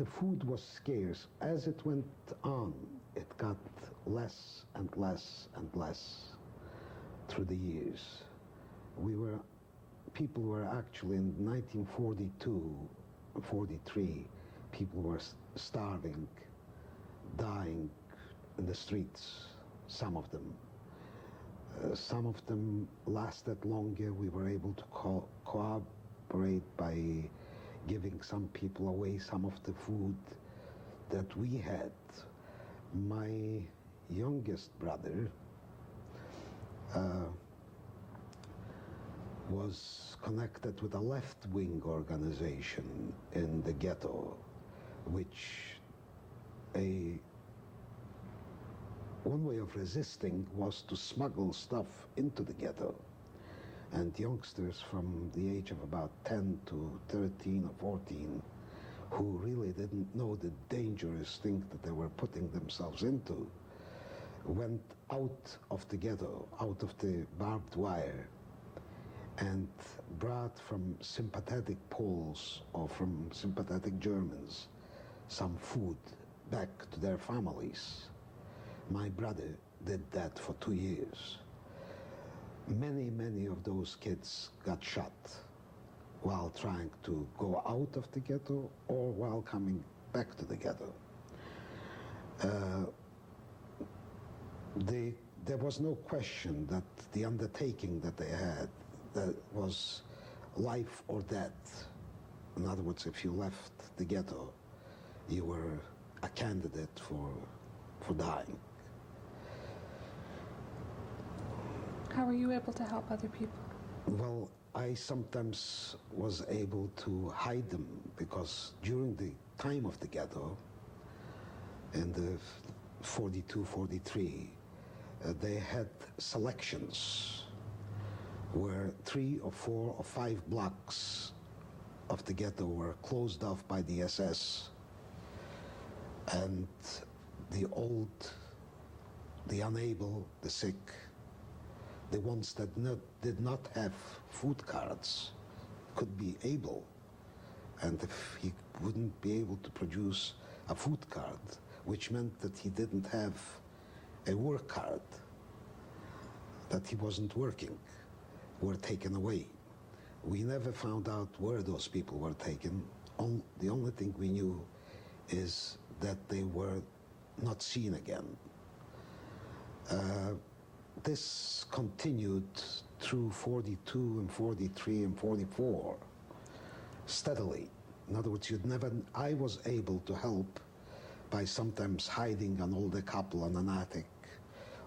the food was scarce. As it went on, it got less and less and less through the years. People were actually in 1942, 43, people were starving, dying in the streets, some of them. Some of them lasted longer. We were able to cooperate by giving some people away some of the food that we had. My youngest brother was connected with a left-wing organization in the ghetto, which one way of resisting was to smuggle stuff into the ghetto. And youngsters from the age of about 10 to 13 or 14, who really didn't know the dangerous thing that they were putting themselves into, went out of the ghetto, out of the barbed wire, and brought from sympathetic Poles or from sympathetic Germans some food back to their families. My brother did that for 2 years. Many of those kids got shot while trying to go out of the ghetto or while coming back to the ghetto. There was no question that the undertaking that they had, that was life or death. In other words, if you left the ghetto, you were a candidate for dying. How were you able to help other people? Well, I sometimes was able to hide them because during the time of the ghetto, in the 42, 43, they had selections where 3 or 4 or 5 blocks of the ghetto were closed off by the SS, and the old, the unable, the sick, the ones that did not have food cards could be able. And if he wouldn't be able to produce a food card, which meant that he didn't have a work card, that he wasn't working, were taken away. We never found out where those people were taken. The only thing we knew is that they were not seen again. This continued through 42 and 43 and 44 steadily. In other words, I was able to help by sometimes hiding an older couple in an attic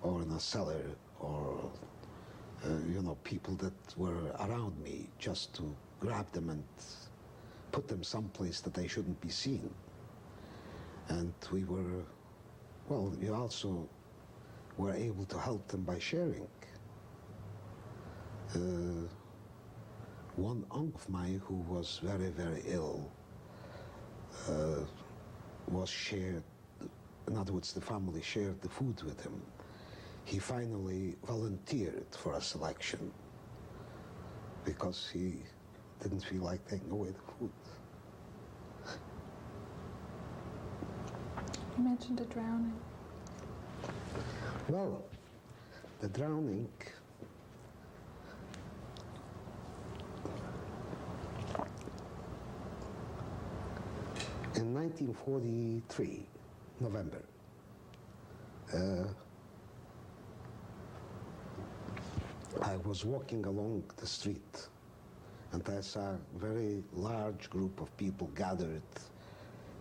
or in a cellar, or people that were around me, just to grab them and put them someplace that they shouldn't be seen. And we also were able to help them by sharing. One uncle of mine who was very, very ill was shared. In other words, the family shared the food with him. He finally volunteered for a selection because he didn't feel like taking away the food. You mentioned a drowning. Well, the drowning, in 1943, November, I was walking along the street and I saw a very large group of people gathered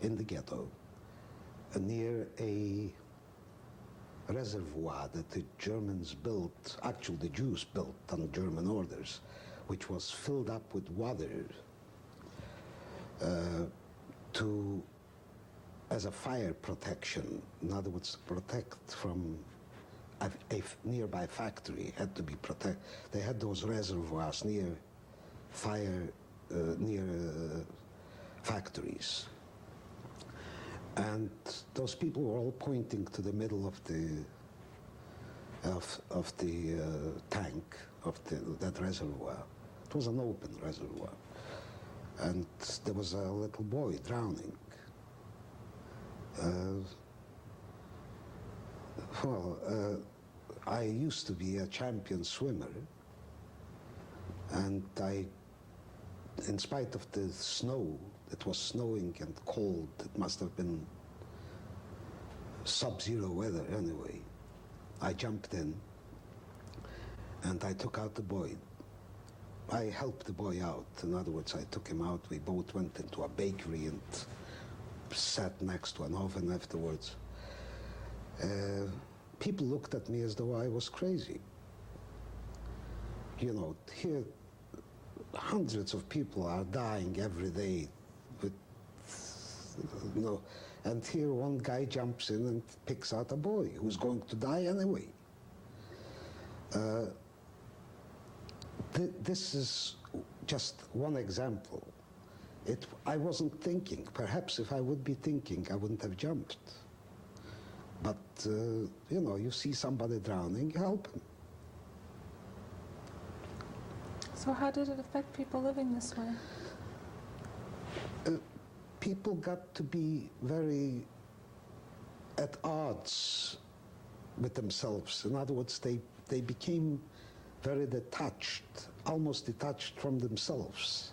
in the ghetto near a reservoir that the Germans built, actually the Jews built on German orders, which was filled up with water as a fire protection. In other words, protect from a nearby factory had to be protected. They had those reservoirs near factories. And those people were all pointing to the middle of the tank of that reservoir. It was an open reservoir, and there was a little boy drowning. I used to be a champion swimmer, and in spite of the snow, it was snowing and cold, it must have been sub-zero weather anyway. I jumped in and I took out the boy. I helped the boy out. In other words, I took him out. We both went into a bakery and sat next to an oven afterwards. People looked at me as though I was crazy. You know, here hundreds of people are dying every day with, you know, and here one guy jumps in and picks out a boy who's going to die anyway. This is just one example. I wasn't thinking. Perhaps if I would be thinking, I wouldn't have jumped. But, you know, you see somebody drowning, help him. So how did it affect people living this way? People got to be very at odds with themselves. In other words, they became very detached, almost detached from themselves.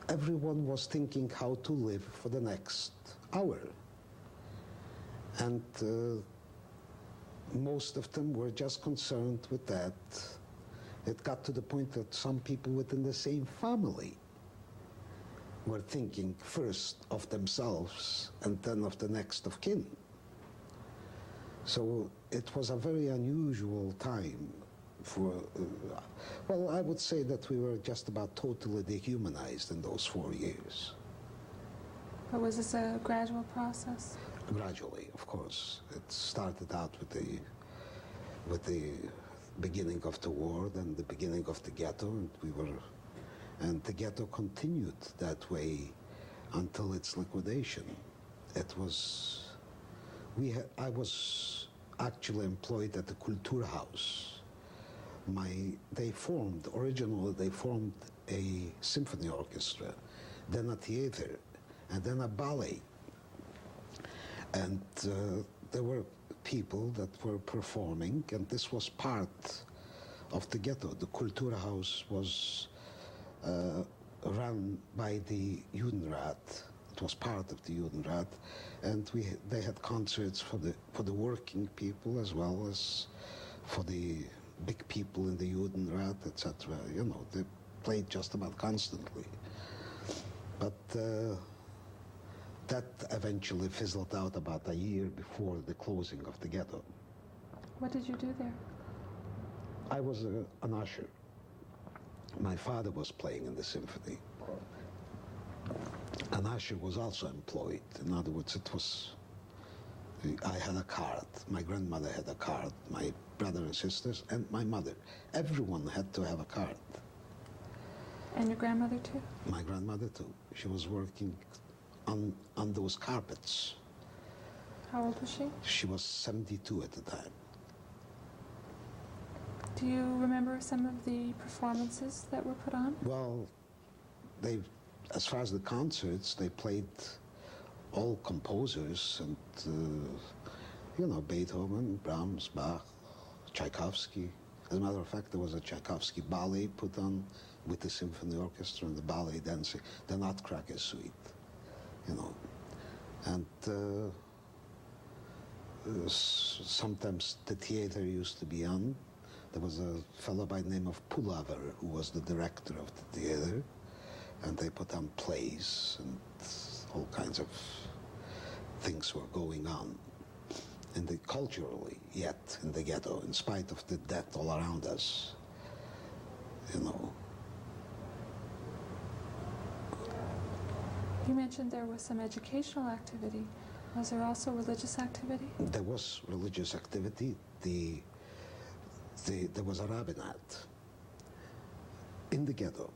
Everyone was thinking how to live for the next hour. And most of them were just concerned with that. It got to the point that some people within the same family were thinking first of themselves and then of the next of kin. So it was a very unusual time for, well, I would say that we were just about totally dehumanized in those 4 years. But was this a gradual process? Gradually, of course. It started out with the beginning of the war, then the beginning of the ghetto, and the ghetto continued that way until its liquidation. It was, I was actually employed at the Kulturhaus. Originally they formed a symphony orchestra, then a theater, and then a ballet. And there were people that were performing, and this was part of the ghetto. The Kulturhaus was run by the Judenrat. It was part of the Judenrat, and they had concerts for the working people as well as for the big people in the Judenrat, etc. You know, they played just about constantly. But that eventually fizzled out about a year before the closing of the ghetto. What did you do there? I was an usher. My father was playing in the symphony. An usher was also employed. In other words, I had a card. My grandmother had a card. My brother and sisters and my mother. Everyone had to have a card. And your grandmother too? My grandmother too. She was working on those carpets. How old was she? She was 72 at the time. Do you remember some of the performances that were put on? Well, as far as the concerts, they played all composers and, you know, Beethoven, Brahms, Bach, Tchaikovsky. As a matter of fact, there was a Tchaikovsky ballet put on with the symphony orchestra and the ballet dancing, the Nutcracker Suite, you know. And sometimes the theater used to be on. There was a fellow by the name of Pulaver who was the director of the theater, and they put on plays and all kinds of things were going on. And culturally, yet, in the ghetto, in spite of the death all around us, you know. You mentioned there was some educational activity. Was there also religious activity? There was religious activity. There was a rabbinate in the ghetto.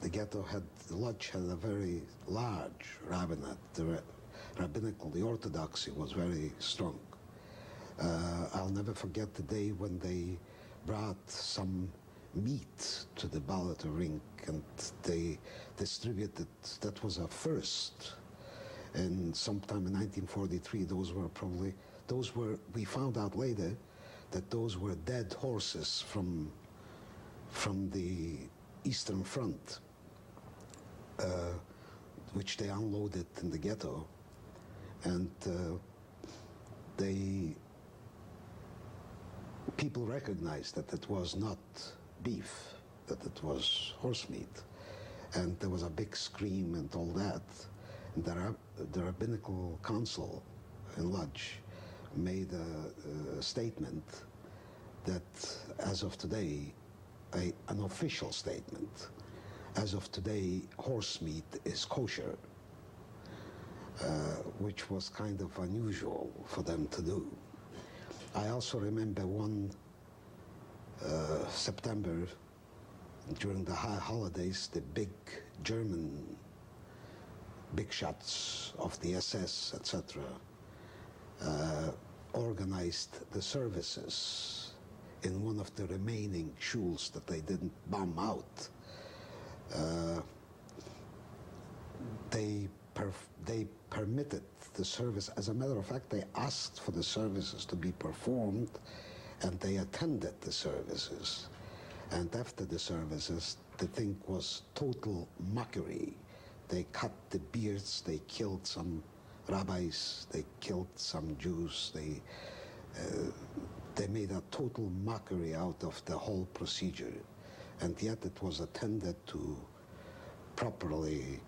The ghetto Lodz had a very large rabbinate. The orthodoxy was very strong. I'll never forget the day when they brought some meat to the ballot rink and they distributed, that was a first. And sometime in 1943, we found out later that those were dead horses from the Eastern Front, which they unloaded in the ghetto. And people recognized that it was not beef, that it was horse meat. And there was a big scream and all that. And the rabbinical council in Lodz made a statement that as of today, an official statement, as of today, horse meat is kosher, which was kind of unusual for them to do. I also remember one September, during the high holidays, the big German big shots of the SS, etc., organized the services in one of the remaining shuls that they didn't bomb out. They permitted the service. As a matter of fact, they asked for the services to be performed, and they attended the services. And after the services, the thing was total mockery. They cut the beards, they killed some rabbis, they killed some Jews, they made a total mockery out of the whole procedure. And yet it was attended to properly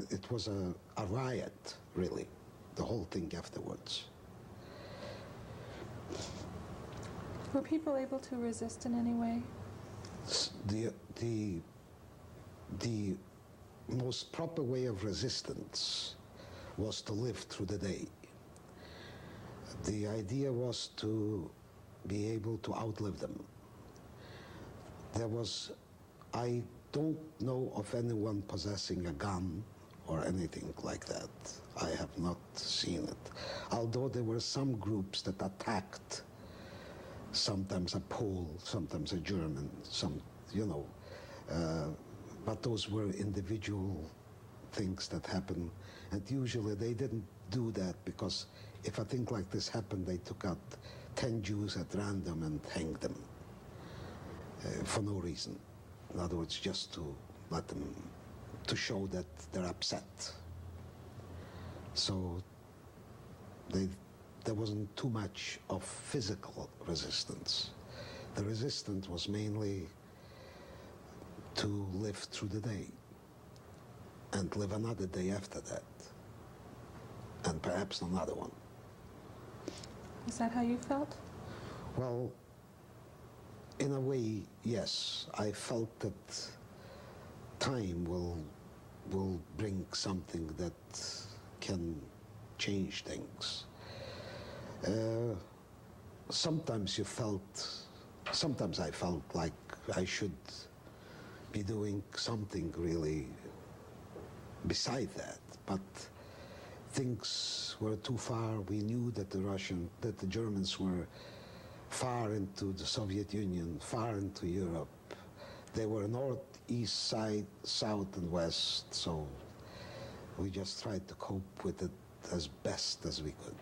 it was a riot, really, the whole thing afterwards. Were people able to resist in any way? The most proper way of resistance was to live through the day. The idea was to be able to outlive them. I don't know of anyone possessing a gun or anything like that. I have not seen it. Although there were some groups that attacked, sometimes a Pole, sometimes a German, but those were individual things that happened. And usually they didn't do that because if a thing like this happened, they took out 10 Jews at random and hanged them for no reason. In other words, just to let them, to show that they're upset. So there wasn't too much of physical resistance. The resistance was mainly to live through the day and live another day after that, and perhaps another one. Is that how you felt? Well, in a way, yes. I felt that time will bring something that can change things. Sometimes I felt like I should be doing something really beside that, but things were too far. We knew that the Germans were far into the Soviet Union, far into Europe. They were north, east, side, south, and west, so we just tried to cope with it as best as we could.